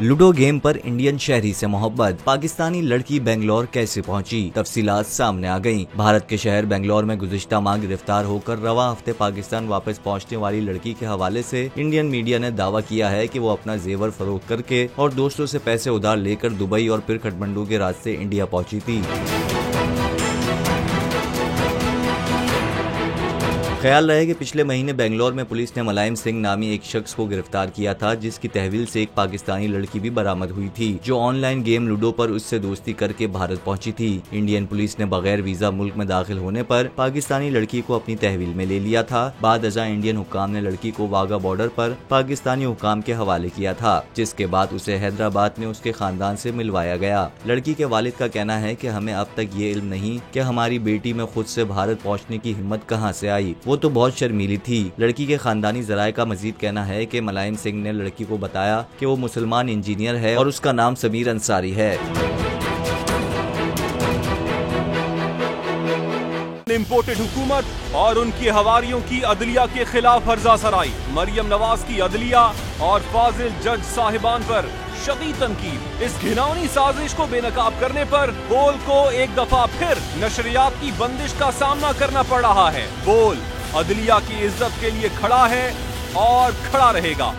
Ludo game पर Indian शहरी से मोहब्बत, पाकिस्तानी लड़की बेंगलोर कैसे पहुंची, तफसीलात सामने आ गईं। भारत के शहर बेंगलोर में गुज़िश्ता माह गिरफ्तार होकर रवा हफ्ते पाकिस्तान वापस पहुंचने वाली लड़की के हवाले से इंडियन मीडिया ने दावा किया है कि वो अपना जेवर फरोख्त करके और दोस्तों से पैसे उधार लेकर दुबई और फिर काठमांडू के रास्ते इंडिया पहुंची थी। ख्याल रहे कि पिछले महीने बेंगलोर में पुलिस ने मुलायम सिंह नामी एक शख्स को गिरफ्तार किया था, जिसकी तहवील से एक पाकिस्तानी लड़की भी बरामद हुई थी जो ऑनलाइन गेम लूडो पर उससे दोस्ती करके भारत पहुंची थी। इंडियन पुलिस ने बगैर वीजा मुल्क में दाखिल होने पर पाकिस्तानी लड़की को अपनी तहवील में ले लिया था। बाद अज़ां इंडियन हुक्काम ने लड़की को वाघा बॉर्डर पर पाकिस्तानी हुक्काम के हवाले किया था, जिसके बाद उसे हैदराबाद में उसके खानदान से मिलवाया गया। लड़की के वालिद का कहना है कि हमें अब तक ये इल्म नहीं कि हमारी बेटी में खुद से भारत पहुँचने की हिम्मत कहाँ से आई, वो तो बहुत शर्मीली थी। लड़की के खानदानी जराये का मजीद कहना है कि मुलायम सिंह ने लड़की को बताया कि वो मुसलमान इंजीनियर है और उसका नाम समीर अंसारी है। इम्पोर्टेड हुकूमत और उनकी हवारियों की अदलिया के खिलाफ हर्जा सराई, मरियम नवाज की अदलिया और फाजिल जज साहिबान पर शदीद तनकीद। इस घिनौनी साजिश को बेनकाब करने पर बोल को एक दफा फिर नशरियात की बंदिश का सामना करना पड़ रहा है। बोल अदलिया की इज्जत के लिए खड़ा है और खड़ा रहेगा।